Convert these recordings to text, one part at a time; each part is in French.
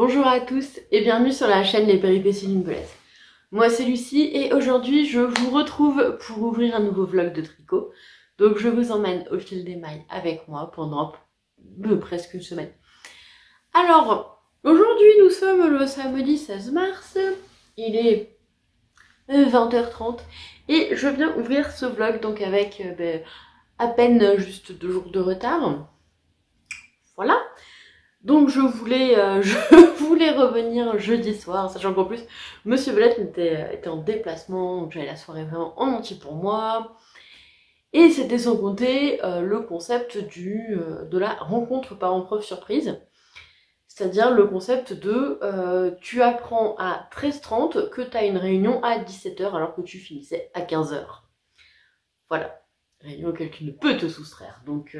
Bonjour à tous et bienvenue sur la chaîne Les Péripéties d'une Pelette. Moi c'est Lucie et aujourd'hui je vous retrouve pour ouvrir un nouveau vlog de tricot. Donc je vous emmène au fil des mailles avec moi pendant presque une semaine. Alors aujourd'hui nous sommes le samedi 16 mars, il est 20h30 et je viens ouvrir ce vlog donc avec à peine juste 2 jours de retard. Voilà. Donc je voulais revenir jeudi soir, sachant qu'en plus Monsieur Belette était en déplacement, donc j'avais la soirée vraiment en entier pour moi. Et c'était sans compter le concept de la rencontre parents-prof surprise. C'est-à-dire le concept de tu apprends à 13h30 que tu as une réunion à 17h alors que tu finissais à 15h. Voilà, réunion auquel tu ne peux te soustraire. Donc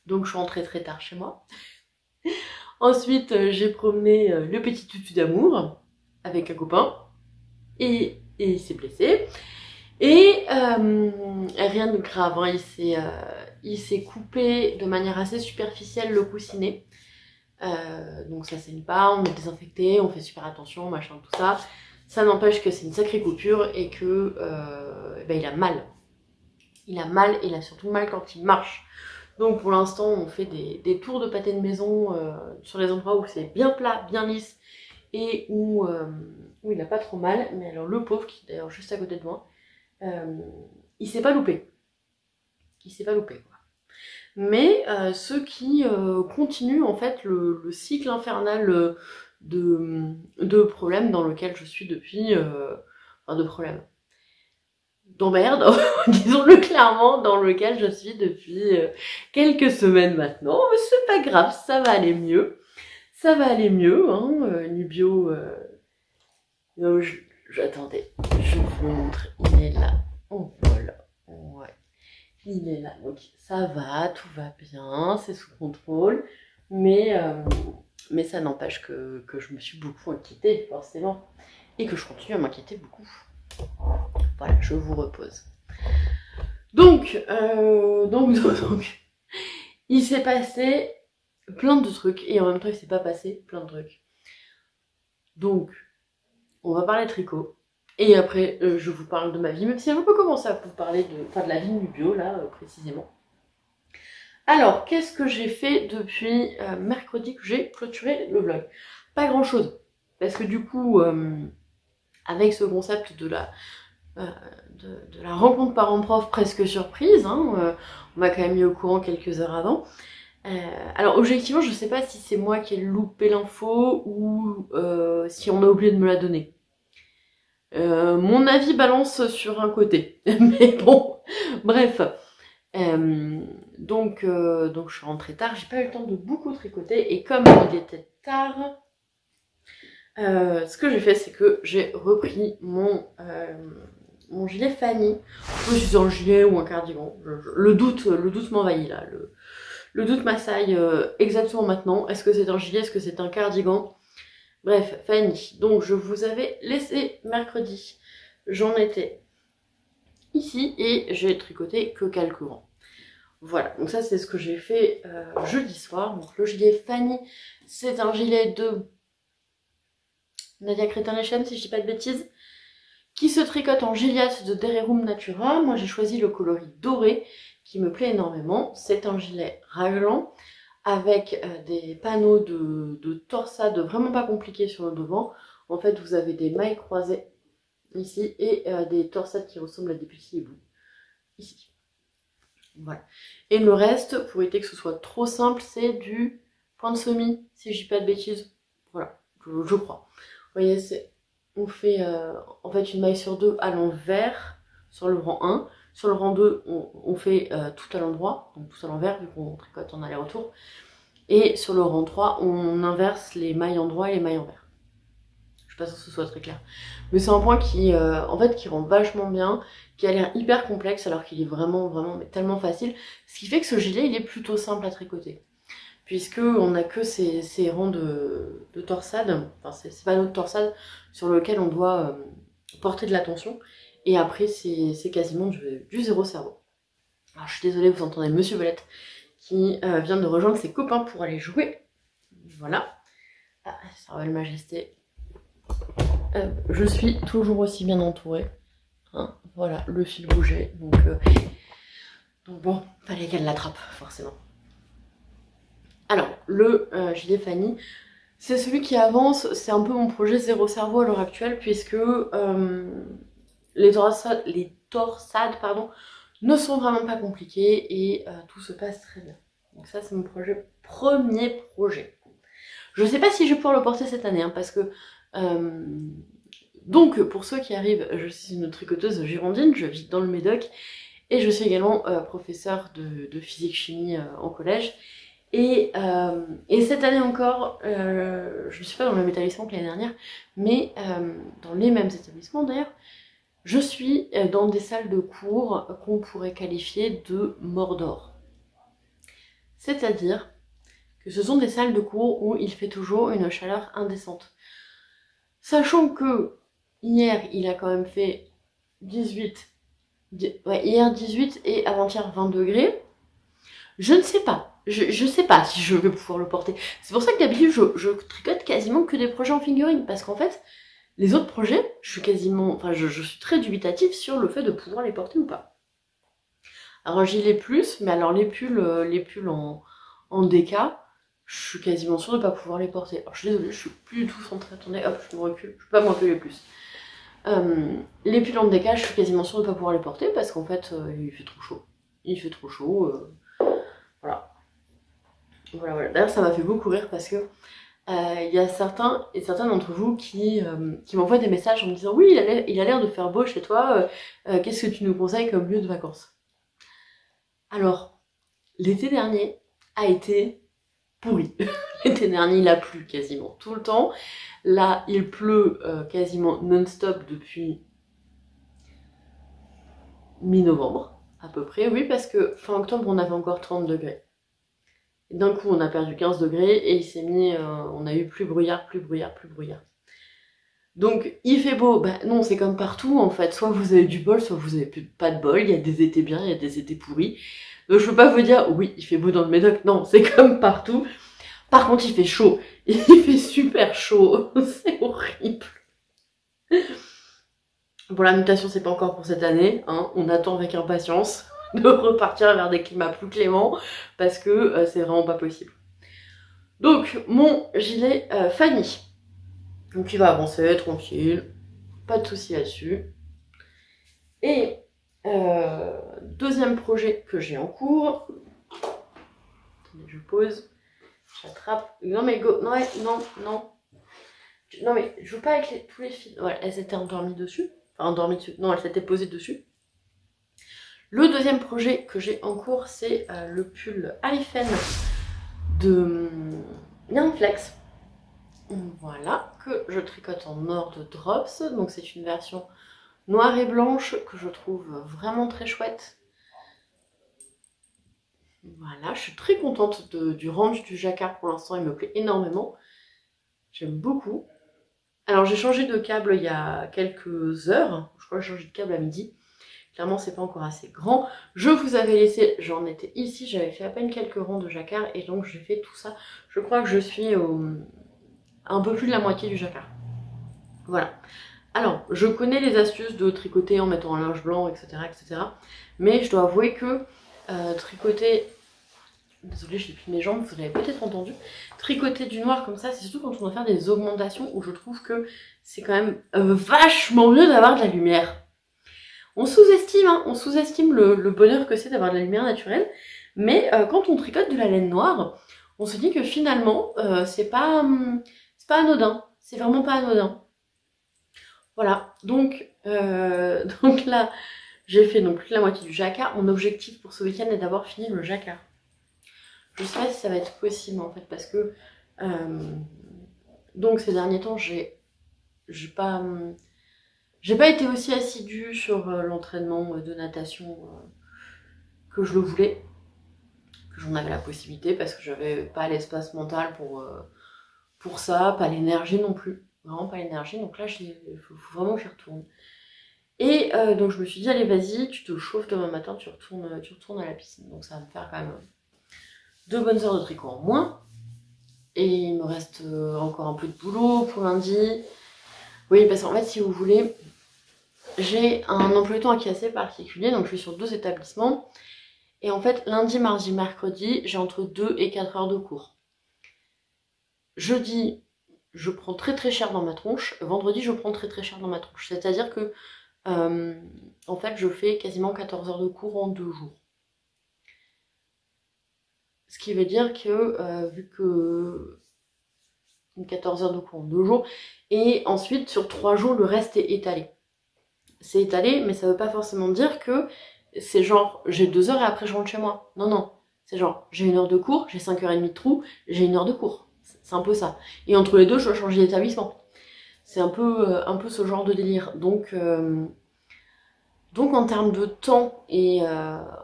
je suis rentrée très tard chez moi. Ensuite, j'ai promené le petit toutou d'amour avec un copain et il s'est blessé. Et rien de grave, hein, il s'est coupé de manière assez superficielle le coussinet. Donc ça saigne pas, on est désinfecté, on fait super attention, machin, tout ça. Ça n'empêche que c'est une sacrée coupure et que il a mal. Il a mal et il a surtout mal quand il marche. Donc pour l'instant on fait des tours de pâté de maison sur les endroits où c'est bien plat, bien lisse et où il n'a pas trop mal. Mais alors le pauvre qui est d'ailleurs juste à côté de moi, il s'est pas loupé. Il s'est pas loupé quoi. Mais ceux qui continuent en fait le cycle infernal de problèmes dans lequel je suis depuis... de problèmes. D'emmerde, disons-le clairement, dans lequel je suis depuis quelques semaines maintenant. Mais c'est pas grave, ça va aller mieux. Ça va aller mieux, hein. Nubio... Attendez, je vous montre. Il est là. Oh, voilà. Ouais. Il est là. Donc ça va, tout va bien, c'est sous contrôle. Mais ça n'empêche que je me suis beaucoup inquiétée, forcément. Et que je continue à m'inquiéter beaucoup. Voilà, je vous repose. Donc, il s'est passé plein de trucs et en même temps il s'est pas passé plein de trucs. Donc, on va parler tricot et après je vous parle de ma vie, même si on peut commencer à vous parler de la vie du bio là précisément. Alors, qu'est-ce que j'ai fait depuis mercredi que j'ai clôturé le vlog? Pas grand chose, parce que du coup, avec ce concept de la rencontre parents-prof presque surprise, hein, on m'a quand même mis au courant quelques heures avant. Alors objectivement je sais pas si c'est moi qui ai loupé l'info ou si on a oublié de me la donner. Mon avis balance sur un côté, mais bon, bref. Donc je suis rentrée tard, j'ai pas eu le temps de beaucoup tricoter et comme il était tard, ce que j'ai fait c'est que j'ai repris mon gilet Fanny. Je sais si c'est un gilet ou un cardigan. Le doute m'envahit là. Le doute m'assaille exactement maintenant. Est-ce que c'est un gilet? Est-ce que c'est un cardigan? Bref, Fanny. Donc je vous avais laissé mercredi. J'en étais ici et j'ai tricoté que quelques rangs. Voilà, donc ça c'est ce que j'ai fait jeudi soir. Donc le gilet Fanny, c'est un gilet de Nadia Crétin-Lechen, si je dis pas de bêtises, qui se tricote en Gilliatt de Dererum Natura. Moi j'ai choisi le coloris doré qui me plaît énormément. C'est un gilet raglan avec des panneaux de torsade vraiment pas compliqués sur le devant. En fait vous avez des mailles croisées ici et des torsades qui ressemblent à des petits ébouts ici. Voilà. Et le reste, pour éviter que ce soit trop simple, c'est du point de semis, si je dis pas de bêtises. Voilà, je crois. Vous voyez, on fait en fait une maille sur deux à l'envers sur le rang 1. Sur le rang 2, on fait tout à l'endroit, donc tout à l'envers, vu qu'on tricote en aller-retour. Et sur le rang 3, on inverse les mailles endroit et les mailles envers. Je suis pas sûre que ce soit très clair. Mais c'est un point qui, en fait, qui rend vachement bien, qui a l'air hyper complexe alors qu'il est vraiment mais tellement facile. Ce qui fait que ce gilet, il est plutôt simple à tricoter. Puisque on n'a que ces rangs de torsade, enfin ces panneaux de torsade sur lesquels on doit porter de l'attention. Et après, c'est quasiment du zéro cerveau. Alors je suis désolée, vous entendez Monsieur Belette qui vient de rejoindre ses copains pour aller jouer. Voilà. sa royale majesté. Je suis toujours aussi bien entourée. Hein, voilà, le fil bougeait. Donc bon, fallait qu'elle l'attrape, forcément. Alors, le gilet Fanny, c'est celui qui avance. C'est un peu mon projet zéro cerveau à l'heure actuelle, puisque les torsades, pardon, ne sont vraiment pas compliquées et tout se passe très bien. Donc ça, c'est mon premier projet. Je sais pas si je vais pouvoir le porter cette année, hein, parce que... donc, pour ceux qui arrivent, je suis une tricoteuse girondine, je vis dans le Médoc, et je suis également professeure de physique-chimie en collège. Et cette année encore, je ne suis pas dans le même établissement que l'année dernière, mais dans les mêmes établissements d'ailleurs, je suis dans des salles de cours qu'on pourrait qualifier de Mordor. C'est-à-dire que ce sont des salles de cours où il fait toujours une chaleur indécente. Sachant que hier, il a quand même fait 18, hier 18 et avant-hier 20 degrés, je ne sais pas. Je sais pas si je vais pouvoir le porter. C'est pour ça que d'habitude, je tricote quasiment que des projets en figurine, parce qu'en fait, les autres projets, je suis très dubitative sur le fait de pouvoir les porter ou pas. Alors j'y l'ai plus, mais alors les pulls en DK, je suis quasiment sûre de ne pas pouvoir les porter. Alors je suis désolée, je suis plus du tout centrée. Attendez, hop, je me recule, je peux pas me reculer plus. Les pulls en DK, je suis quasiment sûre de ne pas pouvoir les porter, parce qu'en fait, il fait trop chaud. Il fait trop chaud, voilà. Voilà. D'ailleurs, ça m'a fait beaucoup rire parce que il y a certains et certaines d'entre vous qui m'envoient des messages en me disant oui, il a l'air de faire beau chez toi, qu'est-ce que tu nous conseilles comme lieu de vacances? Alors, l'été dernier a été pourri. L'été dernier, il a plu quasiment tout le temps. Là, il pleut quasiment non-stop depuis mi-novembre, à peu près. Oui, parce que fin octobre, on avait encore 30 degrés. D'un coup, on a perdu 15 degrés et il s'est mis... on a eu plus brouillard. Donc, il fait beau. Bah non, c'est comme partout, en fait. Soit vous avez du bol, soit vous avez pas de bol. Il y a des étés bien, il y a des étés pourris. Donc, je peux pas vous dire, oui, il fait beau dans le Médoc. Non, c'est comme partout. Par contre, il fait chaud. Il fait super chaud. C'est horrible. Bon, la mutation, c'est pas encore pour cette année. Hein. On attend avec impatience de repartir vers des climats plus cléments parce que c'est vraiment pas possible. Donc mon gilet Fanny, donc il va avancer tranquille, pas de souci là-dessus. Et deuxième projet que j'ai en cours, attendez, je pose, j'attrape, non mais go, non mais je joue pas avec tous les fils, voilà, elles étaient endormies dessus, enfin endormies dessus, non elles s'étaient posées dessus. Le deuxième projet que j'ai en cours, c'est le pull Alifen de Nyanflex. Voilà, que je tricote en or de Drops. Donc c'est une version noire et blanche que je trouve vraiment très chouette. Voilà, je suis très contente du range du jacquard pour l'instant, il me plaît énormément. J'aime beaucoup. Alors j'ai changé de câble il y a quelques heures, je crois que j'ai changé de câble à midi. Clairement, c'est pas encore assez grand. Je vous avais laissé, j'en étais ici, j'avais fait à peine quelques rangs de jacquard et donc j'ai fait tout ça. Je crois que je suis un peu plus de la moitié du jacquard. Voilà. Alors, je connais les astuces de tricoter en mettant un linge blanc, etc. etc. mais je dois avouer que tricoter... Désolée, j'ai plus mes jambes, vous l'avez peut-être entendu. Tricoter du noir comme ça, c'est surtout quand on doit faire des augmentations où je trouve que c'est quand même vachement mieux d'avoir de la lumière. On sous-estime le bonheur que c'est d'avoir de la lumière naturelle, mais quand on tricote de la laine noire, on se dit que finalement, c'est pas anodin, c'est vraiment pas anodin. Voilà, donc là, j'ai fait donc plus de la moitié du jacquard. Mon objectif pour ce week-end est d'avoir fini le jacquard. Je sais pas si ça va être possible en fait, parce que donc ces derniers temps, j'ai pas été aussi assidue sur l'entraînement de natation que je le voulais, que j'en avais la possibilité, parce que j'avais pas l'espace mental pour ça, pas l'énergie non plus, vraiment pas l'énergie, donc là il faut vraiment que j'y retourne. Et donc je me suis dit, allez vas-y, tu te chauffes demain matin, tu retournes à la piscine, donc ça va me faire quand même 2 bonnes heures de tricot en moins. Et il me reste encore un peu de boulot pour lundi. Oui, parce qu'en fait, si vous voulez, j'ai un emploi du temps qui est assez particulier, donc je suis sur 2 établissements. Et en fait, lundi, mardi, mercredi, j'ai entre 2 et 4 heures de cours. Jeudi, je prends très très cher dans ma tronche. Vendredi, je prends très très cher dans ma tronche. C'est-à-dire que, en fait, je fais quasiment 14 heures de cours en 2 jours. Ce qui veut dire que, vu que 14 heures de cours en 2 jours, et ensuite sur 3 jours, le reste est étalé. C'est étalé, mais ça veut pas forcément dire que c'est genre j'ai 2 heures et après je rentre chez moi. Non, non. C'est genre j'ai 1 heure de cours, j'ai 5h30 de trou, j'ai 1 heure de cours. C'est un peu ça. Et entre les deux, je dois changer d'établissement. C'est un peu ce genre de délire. Donc en termes de temps et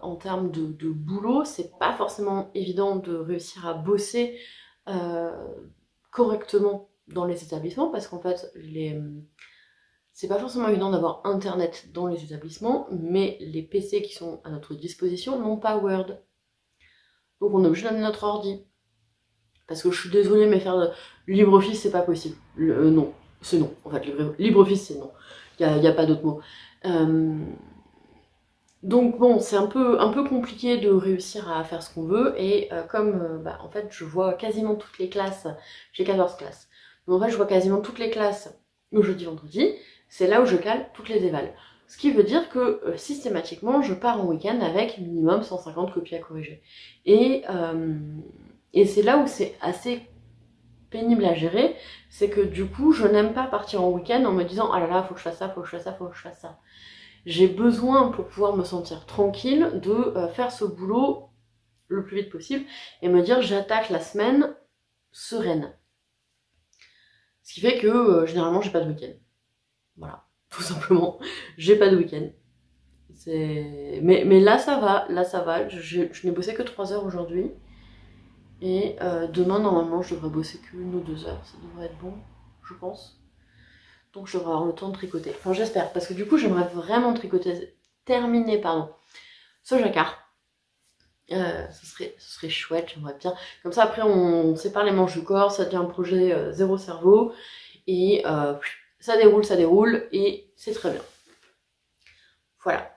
en termes de boulot, c'est pas forcément évident de réussir à bosser correctement dans les établissements parce qu'en fait, c'est pas forcément évident d'avoir internet dans les établissements, mais les PC qui sont à notre disposition n'ont pas Word. Donc on est obligé d'amener notre ordi. Parce que je suis désolée, mais faire LibreOffice, c'est pas possible. Non, c'est non. En fait, LibreOffice, c'est non. Il n'y a pas d'autre mot. Donc bon, c'est un peu compliqué de réussir à faire ce qu'on veut. Et comme, en fait, je vois quasiment toutes les classes. J'ai 14 classes. Donc en fait, je vois quasiment toutes les classes le jeudi, vendredi. C'est là où je cale toutes les évals. Ce qui veut dire que systématiquement, je pars en week-end avec minimum 150 copies à corriger. Et c'est là où c'est assez pénible à gérer, c'est que du coup, je n'aime pas partir en week-end en me disant « Ah là là, faut que je fasse ça, faut que je fasse ça, faut que je fasse ça ». J'ai besoin, pour pouvoir me sentir tranquille, de faire ce boulot le plus vite possible et me dire « J'attaque la semaine sereine ». Ce qui fait que, généralement, j'ai pas de week-end. Voilà, tout simplement, j'ai pas de week-end. Mais là, ça va, je n'ai bossé que 3 heures aujourd'hui. Et demain, normalement, je devrais bosser que 1 ou 2 heures. Ça devrait être bon, je pense. Donc, je devrais avoir le temps de tricoter. Enfin, j'espère. Parce que du coup, j'aimerais vraiment terminer ce jacquard. Ce serait chouette, j'aimerais bien. Comme ça, après, on sépare les manches du corps. Ça devient un projet zéro cerveau. Et ça déroule. Et c'est très bien. Voilà.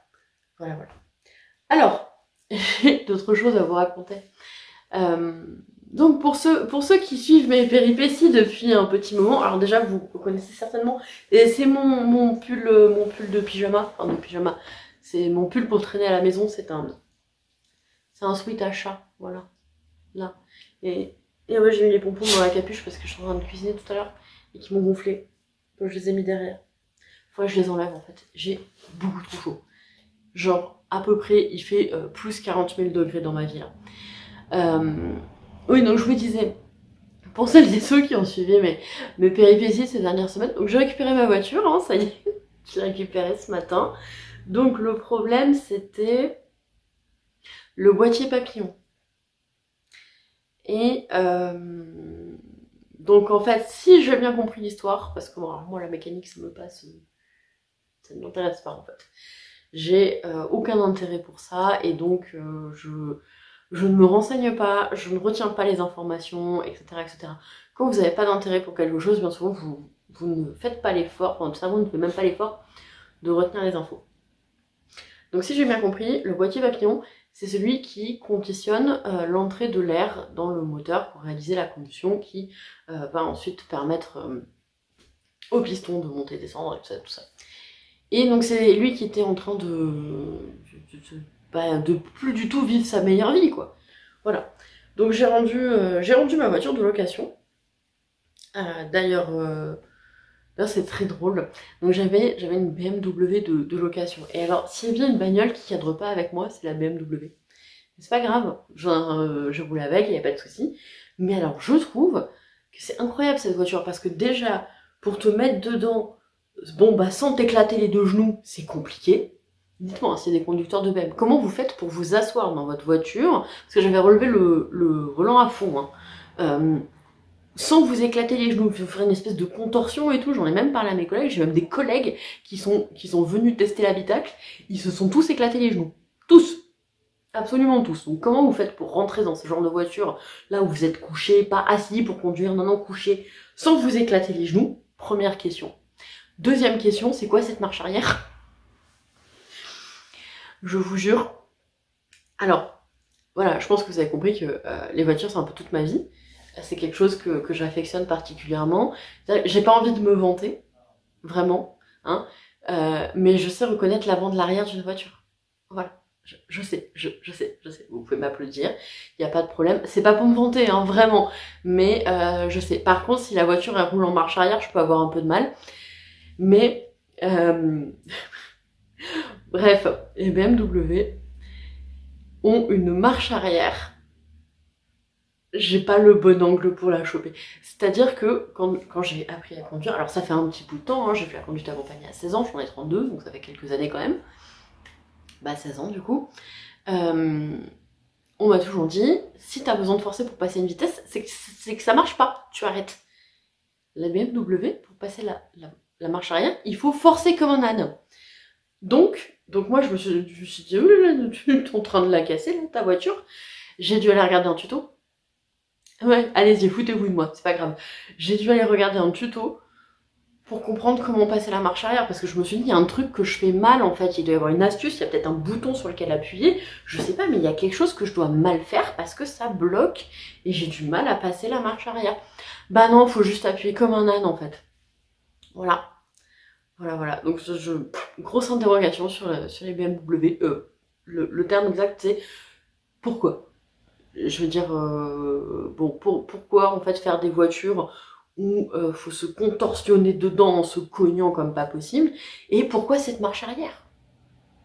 Alors, j'ai d'autres choses à vous raconter. Donc pour ceux qui suivent mes péripéties depuis un petit moment, alors déjà vous connaissez certainement, et c'est mon pull de pyjama, enfin de pyjama, c'est mon pull pour traîner à la maison, c'est un sweat à chat, voilà, là, et ouais, j'ai mis les pompons dans la capuche parce que je suis en train de cuisiner tout à l'heure et qui m'ont gonflé, donc je les ai mis derrière. Faudrait que je les enlève en fait, j'ai beaucoup trop chaud, genre à peu près il fait plus 40 000 degrés dans ma vie là. Oui, donc je vous disais, pour celles et ceux qui ont suivi mes péripéties ces dernières semaines, donc j'ai récupéré ma voiture, hein, ça y est, je l'ai récupérée ce matin. Donc le problème c'était le boîtier papillon. Et donc en fait, si j'ai bien compris l'histoire, parce que bon, moi la mécanique ça ne m'intéresse pas en fait. J'ai aucun intérêt pour ça et donc je ne me renseigne pas, je ne retiens pas les informations, etc. etc. Quand vous n'avez pas d'intérêt pour quelque chose, bien souvent vous ne faites pas l'effort, enfin le cerveau ne fait même pas l'effort de retenir les infos. Donc si j'ai bien compris, le boîtier papillon, c'est celui qui conditionne l'entrée de l'air dans le moteur pour réaliser la combustion qui va ensuite permettre au piston de monter et descendre et tout ça. Et donc c'est lui qui était en train de plus du tout vivre sa meilleure vie, quoi. Voilà. Donc j'ai rendu ma voiture de location. D'ailleurs, c'est très drôle. Donc j'avais une BMW de location. Et alors, s'il y a bien une bagnole qui cadre pas avec moi, c'est la BMW. C'est pas grave, je roule avec, il n'y a pas de souci. Mais alors, je trouve que c'est incroyable cette voiture, parce que déjà, pour te mettre dedans, sans t'éclater les 2 genoux, c'est compliqué. Dites-moi, s'il y a des conducteurs de BM, comment vous faites pour vous asseoir dans votre voiture? Parce que j'avais relevé le volant à fond, hein. Sans vous éclater les genoux, vous ferez une espèce de contorsion et tout. J'en ai même parlé à mes collègues, j'ai même des collègues qui sont venus tester l'habitacle, ils se sont tous éclatés les genoux. Tous! Absolument tous. Donc comment vous faites pour rentrer dans ce genre de voiture, là où vous êtes couché, pas assis pour conduire, non, couché, sans vous éclater les genoux? Première question. Deuxième question, c'est quoi cette marche arrière? Je vous jure. Alors, voilà, je pense que vous avez compris que les voitures, c'est un peu toute ma vie. C'est quelque chose que j'affectionne particulièrement. J'ai pas envie de me vanter, vraiment, hein, mais je sais reconnaître l'avant de l'arrière d'une voiture. Voilà. Je sais. Vous pouvez m'applaudir, il n'y a pas de problème. C'est pas pour me vanter, hein, vraiment. Mais je sais. Par contre, si la voiture elle roule en marche arrière, je peux avoir un peu de mal. Mais bref, les BMW ont une marche arrière. J'ai pas le bon angle pour la choper. C'est-à-dire que quand j'ai appris à conduire, alors ça fait un petit bout de temps, hein, j'ai fait la conduite accompagnée à 16 ans, j'en ai 32, donc ça fait quelques années quand même. Bah 16 ans du coup. On m'a toujours dit, si t'as besoin de forcer pour passer une vitesse, c'est que ça marche pas, tu arrêtes. La BMW, pour passer la marche arrière, il faut forcer comme un âne. Donc moi je me suis dit, oh là là, tu es en train de la casser là, ta voiture. J'ai dû aller regarder un tuto. Ouais, allez-y, foutez-vous de moi, c'est pas grave. J'ai dû aller regarder un tuto pour comprendre comment passer la marche arrière, parce que je me suis dit, il y a un truc que je fais mal en fait, il doit y avoir une astuce, il y a peut-être un bouton sur lequel appuyer, je sais pas, mais il y a quelque chose que je dois mal faire parce que ça bloque et j'ai du mal à passer la marche arrière. Bah non, faut juste appuyer comme un âne en fait. Voilà. Voilà. Donc grosse interrogation sur les BMW. Le terme exact c'est pourquoi. Je veux dire, pourquoi en fait faire des voitures où faut se contorsionner dedans en se cognant comme pas possible, et pourquoi cette marche arrière?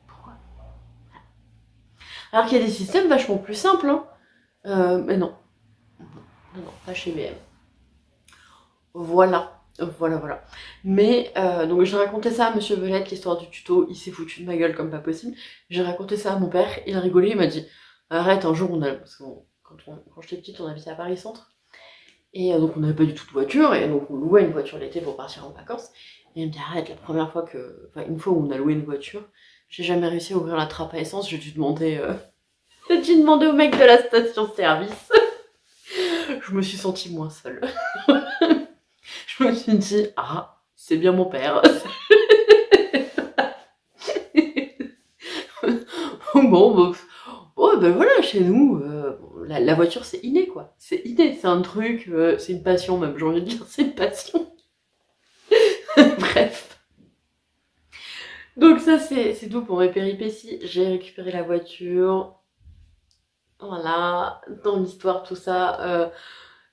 Pourquoi? Alors qu'il y a des systèmes vachement plus simples, hein. Mais non, pas chez BM. Voilà. Mais donc j'ai raconté ça à Monsieur Belette, l'histoire du tuto, il s'est foutu de ma gueule comme pas possible. J'ai raconté ça à mon père, il a rigolé, il m'a dit arrête, un jour on a, parce que quand j'étais petite on habitait à Paris Centre, et donc on n'avait pas du tout de voiture, et donc on louait une voiture l'été pour partir en vacances, et il me dit arrête, la première fois une fois où on a loué une voiture, j'ai jamais réussi à ouvrir la trappe à essence, j'ai dû demander au mec de la station service. Je me suis sentie moins seule. Je me suis dit, ah, c'est bien mon père. Bon, ben voilà, chez nous, la voiture c'est inné quoi. C'est inné, c'est un truc, c'est une passion même, j'ai envie de dire, c'est une passion. Bref. Donc ça c'est tout pour mes péripéties. J'ai récupéré la voiture. Voilà, dans l'histoire tout ça,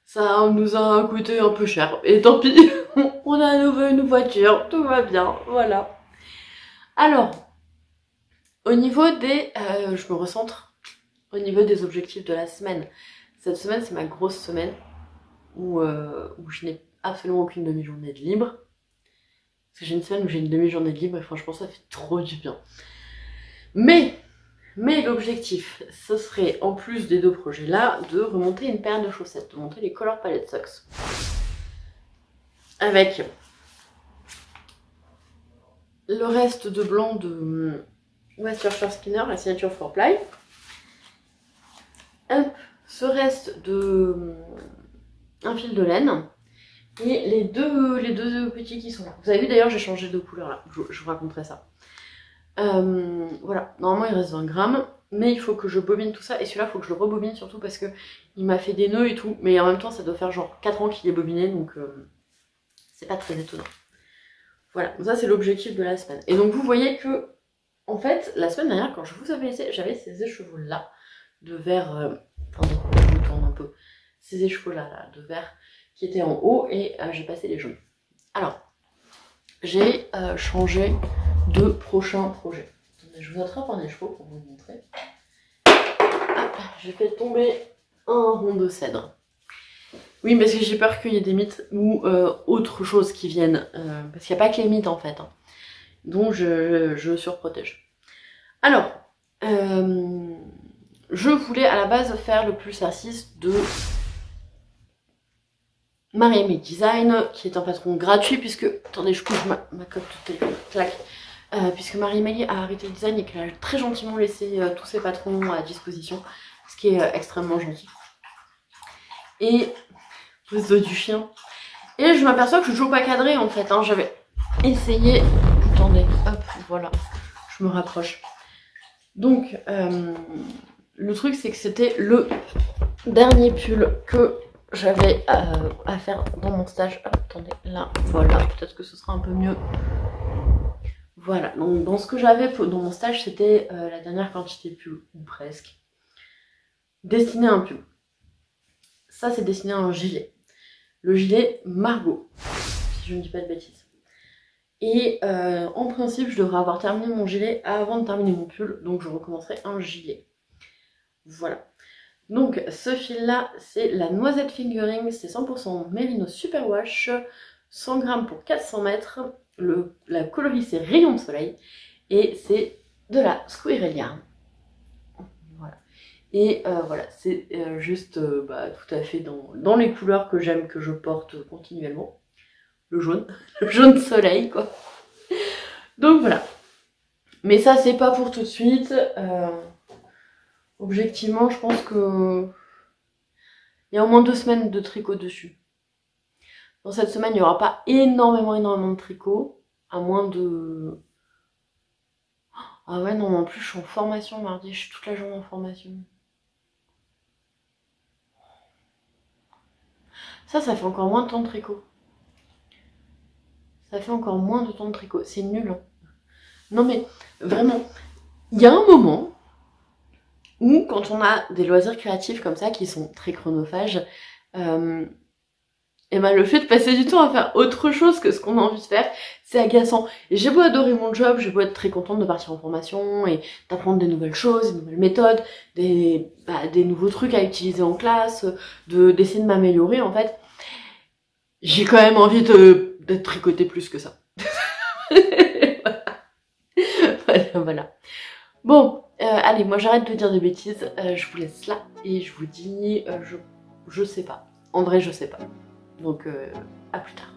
ça nous a coûté un peu cher. Et tant pis, on a à nouveau une voiture, tout va bien, voilà. Alors, au niveau des... je me recentre. Au niveau des objectifs de la semaine. Cette semaine, c'est ma grosse semaine où je n'ai absolument aucune demi-journée de libre. Parce que j'ai une semaine où j'ai une demi-journée de libre et franchement, ça fait trop du bien. Mais l'objectif, ce serait, en plus des deux projets-là, de remonter une paire de chaussettes, de monter les Color Palette Socks. Avec le reste de blanc de Western Skinner, la signature 4-ply. Ce reste de un fil de laine. Et les deux petits qui sont là. Vous avez vu d'ailleurs, j'ai changé de couleur là. Je vous raconterai ça. Voilà, normalement il reste 20 grammes, mais il faut que je bobine tout ça, et celui-là il faut que je le rebobine surtout parce que il m'a fait des nœuds et tout, mais en même temps ça doit faire genre 4 ans qu'il est bobiné, donc c'est pas très étonnant. Voilà, ça c'est l'objectif de la semaine. Et donc vous voyez que, en fait, la semaine dernière quand je vous avais laissé, j'avais ces écheveaux là, de verre, attendez, je vous tourne un peu, ces écheveaux là, de verre qui étaient en haut, et j'ai passé les jaunes. Alors, j'ai changé de prochain projet. Je vous attrape un écheveau pour vous montrer. J'ai fait tomber un rond de cèdre. Oui, parce que j'ai peur qu'il y ait des mythes ou autre chose qui viennent. Parce qu'il n'y a pas que les mythes en fait. Hein. Donc je surprotège. Alors, je voulais à la base faire le plus assise de Mariamé Design, qui est un patron gratuit puisque... Attendez, je coupe ma coque de téléphone. Clac. puisque Marie-Mélie a arrêté le design et qu'elle a très gentiment laissé tous ses patrons à disposition, ce qui est extrêmement gentil. Et pose du chien. Et je m'aperçois que je suis toujours pas cadrée en fait, hein. J'avais essayé, attendez, hop, voilà, je me rapproche. Donc le truc c'est que c'était le dernier pull que j'avais à faire dans mon stage. Ah, attendez, là, voilà, peut-être que ce sera un peu mieux. Voilà, donc dans ce que j'avais dans mon stage, c'était la dernière quantité de pull, ou presque, destiné à un pull. Ça, c'est destiné à un gilet. Le gilet Margot, si je ne dis pas de bêtises. Et en principe, je devrais avoir terminé mon gilet avant de terminer mon pull, donc je recommencerai un gilet. Voilà. Donc ce fil là c'est la noisette fingering, c'est 100% Merino Superwash, 100 grammes pour 400 mètres, la coloris c'est rayon de soleil et c'est de la Squirrel Yarn. Voilà. Et voilà, c'est juste tout à fait dans les couleurs que j'aime, que je porte continuellement. Le jaune soleil quoi. Donc voilà. Mais ça c'est pas pour tout de suite. Objectivement, je pense que il y a au moins 2 semaines de tricot dessus. Dans cette semaine, il n'y aura pas énormément de tricot, à moins de... Ah ouais, non, mais en plus, je suis en formation mardi, je suis toute la journée en formation. Ça fait encore moins de temps de tricot. Ça fait encore moins de temps de tricot, c'est nul. Hein. Non mais, vraiment, il y a un moment... ou quand on a des loisirs créatifs comme ça qui sont très chronophages, et ben le fait de passer du temps à faire autre chose que ce qu'on a envie de faire, c'est agaçant. Et j'ai beau adorer mon job, j'ai beau être très contente de partir en formation et d'apprendre des nouvelles choses, des nouvelles méthodes, des nouveaux trucs à utiliser en classe, d'essayer de m'améliorer en fait, j'ai quand même envie d'être tricotée plus que ça. Voilà. Bon, allez, moi j'arrête de dire des bêtises, je vous laisse là et je vous dis, je sais pas. En vrai, je sais pas. Donc, à plus tard.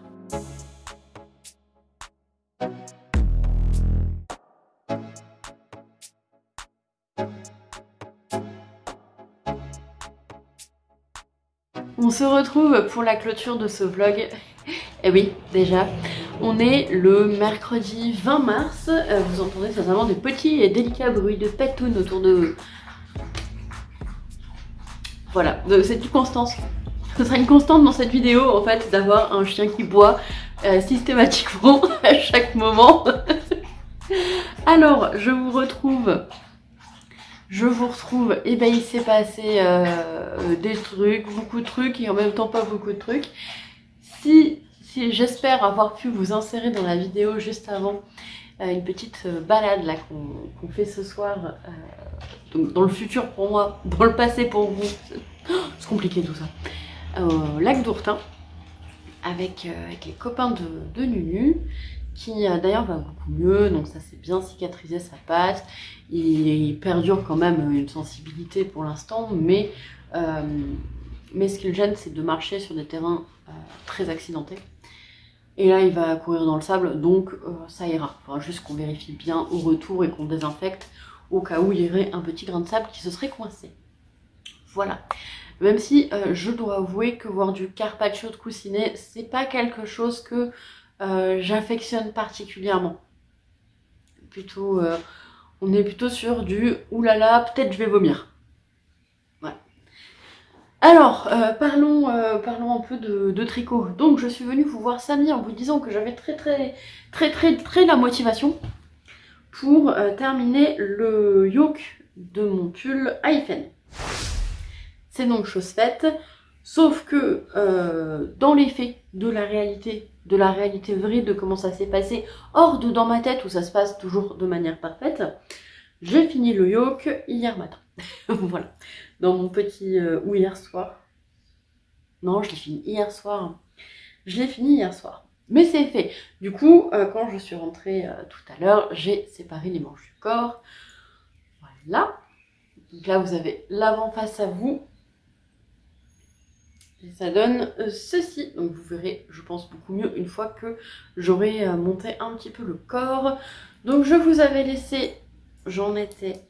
On se retrouve pour la clôture de ce vlog. Et oui, déjà, on est le mercredi 20 mars. Vous entendez certainement des petits et délicats bruits de patoun autour de... Voilà, c'est une constance. Ce sera une constante dans cette vidéo, en fait, d'avoir un chien qui boit systématiquement à chaque moment. Alors, je vous retrouve, et ben il s'est passé des trucs, beaucoup de trucs, et en même temps pas beaucoup de trucs. Si j'espère avoir pu vous insérer dans la vidéo juste avant une petite balade là qu'on fait ce soir, donc dans le futur pour moi, dans le passé pour vous, c'est compliqué tout ça, au lac d'Ourtin avec les copains de Nunu, qui d'ailleurs va beaucoup mieux, donc ça c'est bien cicatrisé sa patte, il perdure quand même une sensibilité pour l'instant, mais ce qui le gêne c'est de marcher sur des terrains très accidentés. Et là il va courir dans le sable, donc ça ira. Il faudra juste qu'on vérifie bien au retour et qu'on désinfecte au cas où il y aurait un petit grain de sable qui se serait coincé. Voilà. Même si je dois avouer que voir du carpaccio de coussinet, c'est pas quelque chose que j'affectionne particulièrement. Plutôt, on est plutôt sur du oulala, peut-être je vais vomir. Voilà. Alors, parlons un peu de tricot. Donc, je suis venue vous voir samedi en vous disant que j'avais très la motivation pour terminer le yoke de mon pull Hyphen. C'est donc chose faite, sauf que dans les faits de la réalité vraie de comment ça s'est passé, hors de dans ma tête où ça se passe toujours de manière parfaite, j'ai fini le yoke hier matin. Voilà, dans mon petit... ou hier soir. Non, je l'ai fini hier soir. Je l'ai fini hier soir. Mais c'est fait. Du coup, quand je suis rentrée tout à l'heure, j'ai séparé les manches du corps. Voilà. Donc là, vous avez l'avant face à vous. Et ça donne ceci. Donc vous verrez, je pense, beaucoup mieux une fois que j'aurai monté un petit peu le corps. Donc je vous avais laissé, j'en étais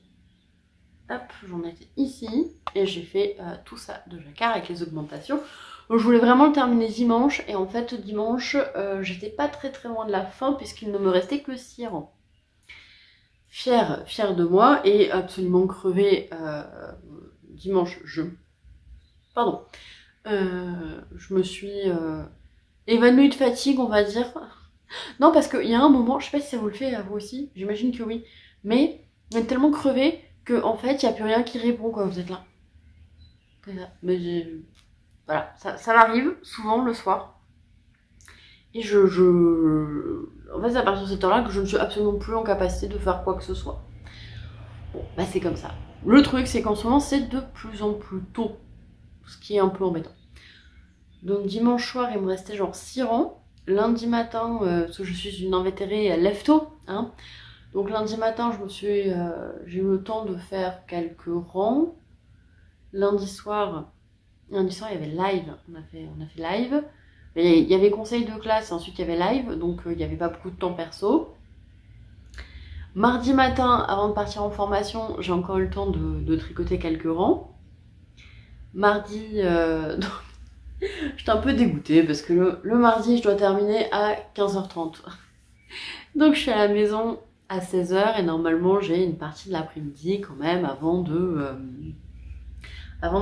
ici. Et j'ai fait tout ça de jacquard avec les augmentations. Donc, je voulais vraiment le terminer dimanche. Et en fait, dimanche, j'étais pas très loin de la fin puisqu'il ne me restait que 6 rangs. Fière de moi et absolument crevée dimanche. Je me suis évanouie de fatigue, on va dire. Non, parce qu'il y a un moment, je sais pas si ça vous le fait à vous aussi, j'imagine que oui, mais on est tellement crevé que en fait, il n'y a plus rien qui répond quand vous êtes là. Mais voilà, ça m'arrive souvent le soir. Et en fait, c'est à partir de cette heure-là que je ne suis absolument plus en capacité de faire quoi que ce soit. Bon, bah c'est comme ça. Le truc, c'est qu'en ce moment, c'est de plus en plus tôt. Ce qui est un peu embêtant. Donc dimanche soir, il me restait genre 6 rangs. Lundi matin, parce que je suis une invétérée lève-tôt, hein. Donc lundi matin, j'ai eu le temps de faire quelques rangs. Lundi soir, il y avait live. On a fait live. Mais il y avait conseil de classe, et ensuite il y avait live, donc il n'y avait pas beaucoup de temps perso. Mardi matin, avant de partir en formation, j'ai encore eu le temps de tricoter quelques rangs. Mardi, j'étais un peu dégoûtée parce que le mardi, je dois terminer à 15h30. Donc je suis à la maison à 16h et normalement j'ai une partie de l'après-midi quand même avant de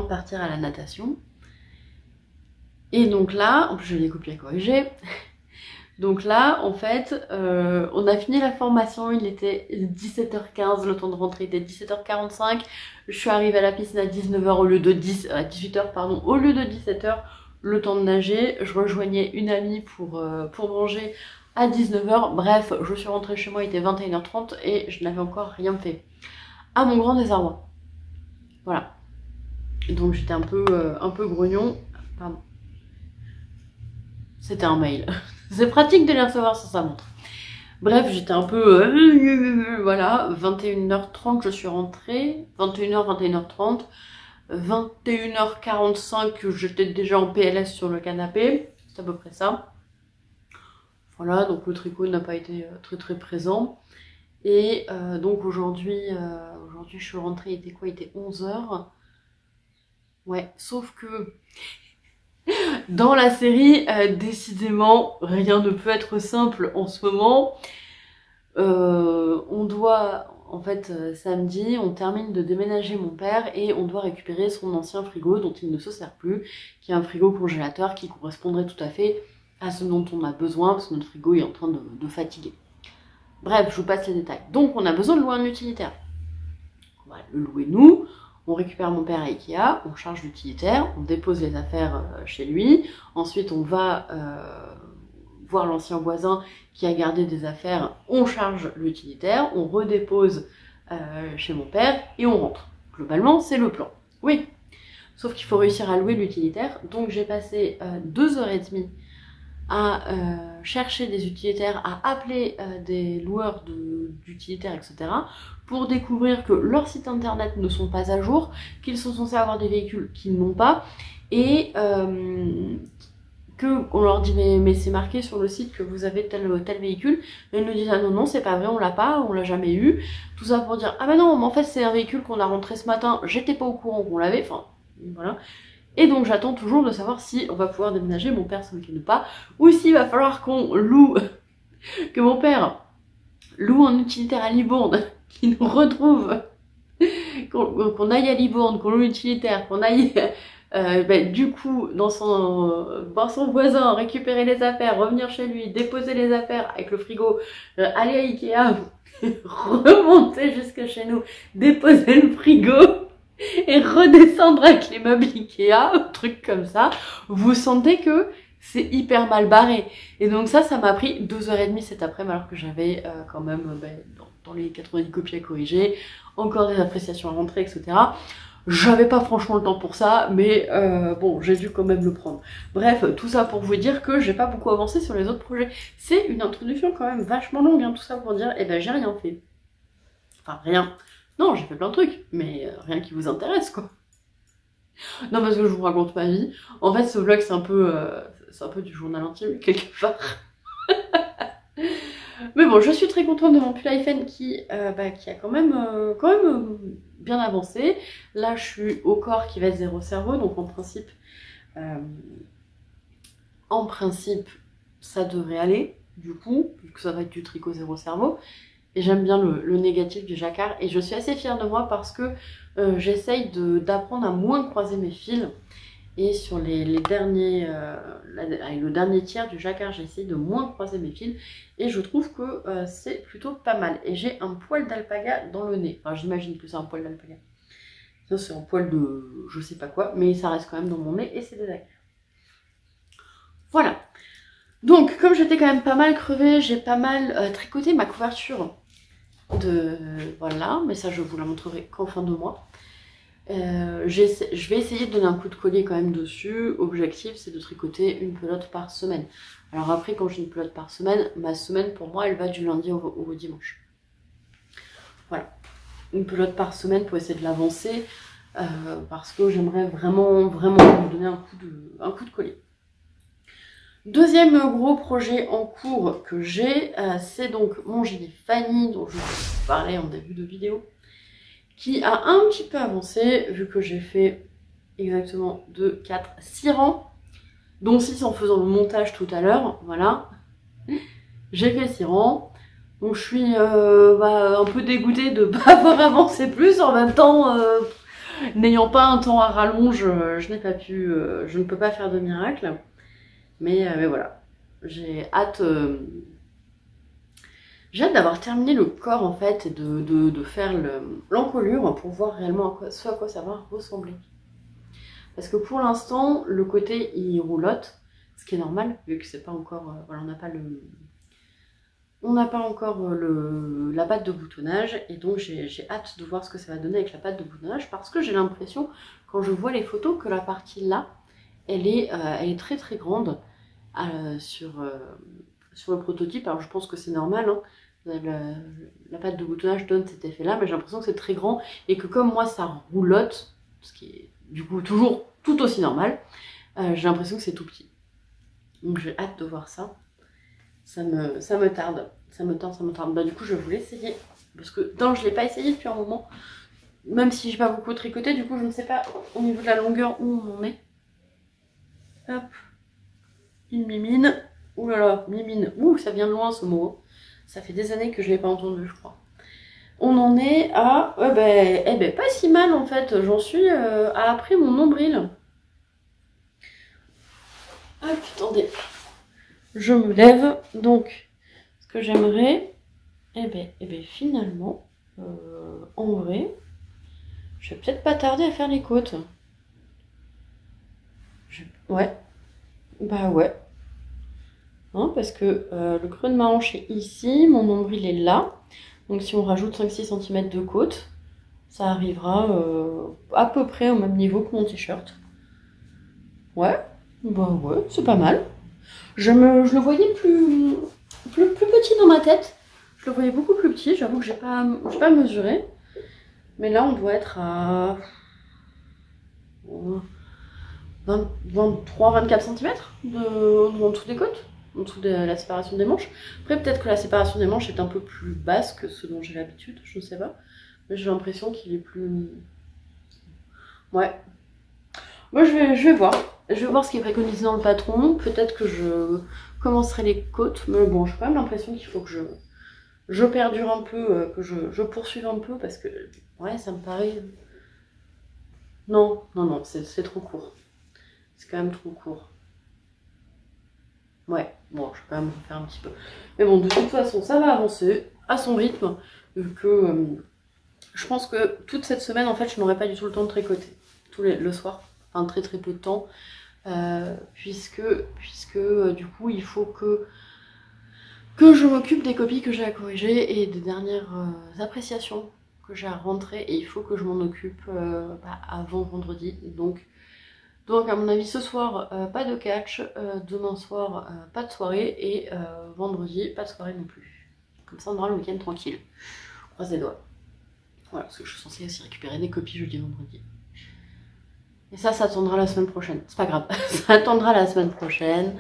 partir à la natation. Et donc là, en plus je l'ai copié et corrigé. Donc là, en fait, on a fini la formation, il était 17h15, le temps de rentrer était 17h45. Je suis arrivée à la piscine à 19h au lieu de 18h, pardon, au lieu de 17h, le temps de nager. Je rejoignais une amie pour manger à 19h. Bref, je suis rentrée chez moi, il était 21h30 et je n'avais encore rien fait. À mon grand désarroi. Voilà. Donc j'étais un peu grognon. Pardon. C'était un mail. C'est pratique de les recevoir sur sa montre. Bref, j'étais un peu... voilà, 21h30 je suis rentrée. 21h, 21h30. 21h45 j'étais déjà en PLS sur le canapé. C'est à peu près ça. Voilà, donc le tricot n'a pas été très présent. Et donc aujourd'hui, je suis rentrée, il était quoi? Il était 11h. Ouais, sauf que... dans la série, décidément, rien ne peut être simple en ce moment. On doit, en fait, samedi, on termine de déménager mon père et on doit récupérer son ancien frigo dont il ne se sert plus, qui est un frigo congélateur qui correspondrait tout à fait à ce dont on a besoin, parce que notre frigo est en train de fatiguer. Bref, je vous passe les détails. Donc, on a besoin de louer un utilitaire. On va le louer nous. On récupère mon père à Ikea, on charge l'utilitaire, on dépose les affaires chez lui. Ensuite, on va voir l'ancien voisin qui a gardé des affaires, on charge l'utilitaire, on redépose chez mon père et on rentre. Globalement, c'est le plan. Oui, sauf qu'il faut réussir à louer l'utilitaire. Donc j'ai passé 2h30 à chercher des utilitaires, à appeler des loueurs d'utilitaires, etc. pour découvrir que leurs sites internet ne sont pas à jour, qu'ils sont censés avoir des véhicules qu'ils n'ont pas, et qu'on leur dit mais c'est marqué sur le site que vous avez tel véhicule, et ils nous disent ah non c'est pas vrai, on l'a pas, on l'a jamais eu, tout ça pour dire ah bah non mais en fait c'est un véhicule qu'on a rentré ce matin, j'étais pas au courant qu'on l'avait, enfin voilà. Et donc j'attends toujours de savoir si on va pouvoir déménager, mon père s'en occupe pas, ou s'il va falloir qu'on loue, que mon père loue un utilitaire à Libourne, qui nous retrouve, qu'on aille à Libourne, qu'on loue l'utilitaire, qu'on aille du coup dans voir son voisin, récupérer les affaires, revenir chez lui, déposer les affaires avec le frigo, aller à Ikea, remonter jusque chez nous, déposer le frigo, et redescendre avec les meubles Ikea, un truc comme ça. Vous sentez que c'est hyper mal barré. Et donc ça m'a pris 2h30 cet après-midi, alors que j'avais quand même dans les 90 copies à corriger, encore des appréciations à rentrer, etc. J'avais pas franchement le temps pour ça, mais bon, j'ai dû quand même le prendre. Bref, tout ça pour vous dire que j'ai pas beaucoup avancé sur les autres projets. C'est une introduction quand même vachement longue, hein, tout ça pour dire, j'ai rien fait. Enfin, rien. Non, j'ai fait plein de trucs, mais rien qui vous intéresse, quoi. Non, parce que je vous raconte ma vie. En fait, ce vlog, c'est un peu du journal intime, quelque part. Mais bon, je suis très contente de mon pull iPhone qui a quand même bien avancé. Là, je suis au corps qui va être zéro cerveau, donc en principe, ça devrait aller, du coup, vu que ça va être du tricot zéro cerveau. Et j'aime bien le négatif du jacquard. Et je suis assez fière de moi parce que j'essaye d'apprendre à moins croiser mes fils. Et sur le dernier tiers du jacquard, j'essaye de moins croiser mes fils. Et je trouve que c'est plutôt pas mal. Et j'ai un poil d'alpaga dans le nez. Enfin, j'imagine que c'est un poil d'alpaga. Ça, c'est un poil de je sais pas quoi. Mais ça reste quand même dans mon nez et c'est désagréable. Voilà. Donc, comme j'étais quand même pas mal crevée, j'ai pas mal tricoté ma couverture voilà, mais ça je vous la montrerai qu'en fin de mois. Je vais essayer de donner un coup de collier quand même dessus. Objectif, c'est de tricoter une pelote par semaine. Alors après, quand j'ai une pelote par semaine, ma semaine pour moi, elle va du lundi au dimanche. Voilà, une pelote par semaine pour essayer de l'avancer, parce que j'aimerais vraiment lui donner un coup de collier. Deuxième gros projet en cours que j'ai, c'est donc mon gilet Fanny dont je vous parlais en début de vidéo, qui a un petit peu avancé vu que j'ai fait exactement 2, 4, 6 rangs, dont 6 en faisant le montage tout à l'heure, voilà. J'ai fait 6 rangs, donc je suis un peu dégoûtée de ne pas avoir avancé plus, en même temps, n'ayant pas un temps à rallonge, je ne peux pas faire de miracle. Mais voilà, j'ai hâte d'avoir terminé le corps en fait et de faire l'encolure pour voir réellement à quoi ça va ressembler. Parce que pour l'instant, le côté il roulotte, ce qui est normal vu que c'est pas encore, voilà, on n'a pas encore la pâte de boutonnage, et donc j'ai hâte de voir ce que ça va donner avec la pâte de boutonnage, parce que j'ai l'impression quand je vois les photos que la partie là, elle est très très grande. Sur le prototype. Alors je pense que c'est normal, hein. La pâte de boutonnage donne cet effet là, mais j'ai l'impression que c'est très grand et que comme moi ça roulotte, ce qui est du coup toujours tout aussi normal, j'ai l'impression que c'est tout petit. Donc j'ai hâte de voir ça. Ça me tarde. Bah, du coup je voulais essayer, parce que je l'ai pas essayé depuis un moment, même si j'ai pas beaucoup tricoté. Du coup je ne sais pas au niveau de la longueur où on en est. Hop, une mimine. Ouh là là, mimine. Ouh, ça vient de loin ce mot. Ça fait des années que je l'ai pas entendu, je crois. On en est à... pas si mal en fait. J'en suis à après mon nombril. Hop, attendez. Je me lève. Donc, ce que j'aimerais... finalement, en vrai, je vais peut-être pas tarder à faire les côtes. Ouais. Bah ouais. Hein, parce que le creux de ma hanche est ici, mon nombril est là. Donc si on rajoute 5-6 cm de côte, ça arrivera à peu près au même niveau que mon t-shirt. Ouais, bah ouais, c'est pas mal. Je le voyais plus petit dans ma tête. Je le voyais beaucoup plus petit, j'avoue que j'ai pas mesuré. Mais là on doit être à 23-24 cm en dessous des côtes, en dessous de la séparation des manches. Après peut-être que la séparation des manches est un peu plus basse que ce dont j'ai l'habitude, je ne sais pas. Mais j'ai l'impression qu'il est plus... Ouais. Moi je vais voir. Je vais voir ce qui est préconisé dans le patron. Peut-être que je commencerai les côtes. Mais bon, j'ai quand même l'impression qu'il faut que je perdure un peu, que je poursuive un peu, parce que ouais, ça me paraît... Non, c'est trop court. C'est quand même trop court. Ouais, bon, je vais quand même refaire un petit peu. Mais bon, de toute façon, ça va avancer à son rythme. Vu que je pense que toute cette semaine, en fait, je n'aurai pas du tout le temps de tricoter. Le soir, enfin très peu de temps. Puisque du coup, il faut que je m'occupe des copies que j'ai à corriger et des dernières appréciations que j'ai à rentrer. Et il faut que je m'en occupe avant vendredi. Donc à mon avis ce soir pas de catch, demain soir pas de soirée, et vendredi pas de soirée non plus. Comme ça on aura le week-end tranquille. On croise les doigts. Voilà, parce que je suis censée aussi récupérer des copies jeudi vendredi. Et ça attendra la semaine prochaine. C'est pas grave, ça attendra la semaine prochaine.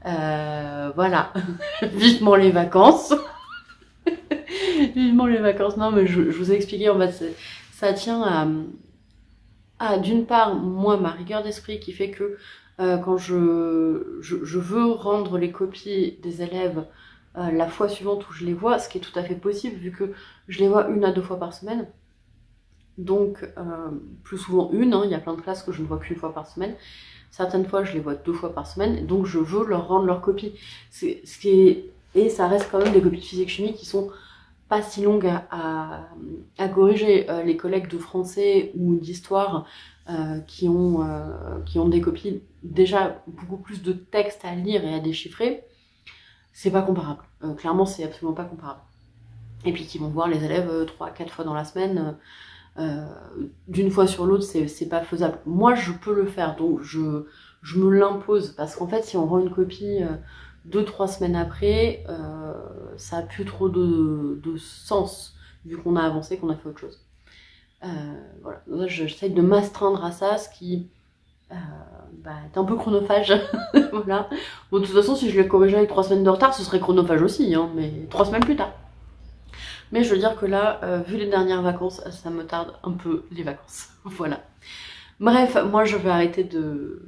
Voilà, vivement les vacances. Vivement les vacances. Non, mais je vous ai expliqué, en fait, ça tient à d'une part, moi, ma rigueur d'esprit qui fait que quand je veux rendre les copies des élèves la fois suivante où je les vois, ce qui est tout à fait possible vu que je les vois 1 à 2 fois par semaine. Donc, plus souvent une, hein, il y a plein de classes que je ne vois qu'1 fois par semaine. Certaines fois, je les vois 2 fois par semaine, donc je veux leur rendre leurs copies. Et ça reste quand même des copies de physique-chimie qui sont pas si longues à corriger. Les collègues de français ou d'histoire qui ont des copies déjà beaucoup plus de textes à lire et à déchiffrer, c'est pas comparable. Clairement, c'est absolument pas comparable. Et puis qui vont voir les élèves 3-4 fois dans la semaine, d'une fois sur l'autre, c'est pas faisable. Moi, je peux le faire, donc je me l'impose, parce qu'en fait, si on rend une copie 2-3 semaines après, ça a plus trop de sens, vu qu'on a avancé, qu'on a fait autre chose. Voilà, j'essaye de m'astreindre à ça, ce qui est un peu chronophage. Voilà. Bon, de toute façon, si je l'ai corrigé avec 3 semaines de retard, ce serait chronophage aussi, hein, mais 3 semaines plus tard. Mais je veux dire que là, vu les dernières vacances, ça me tarde un peu les vacances. Voilà. Bref, moi je vais arrêter de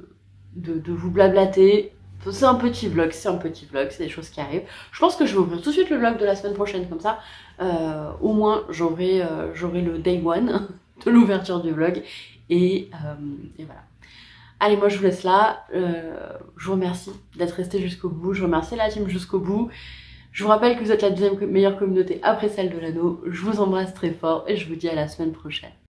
vous blablater. C'est un petit vlog, c'est des choses qui arrivent. Je pense que je vais ouvrir tout de suite le vlog de la semaine prochaine, comme ça, au moins j'aurai le day one de l'ouverture du vlog. Et voilà. Allez, moi je vous laisse là. Je vous remercie d'être resté jusqu'au bout. Je remercie la team jusqu'au bout. Je vous rappelle que vous êtes la 2e meilleure communauté après celle de l'anneau. Je vous embrasse très fort et je vous dis à la semaine prochaine.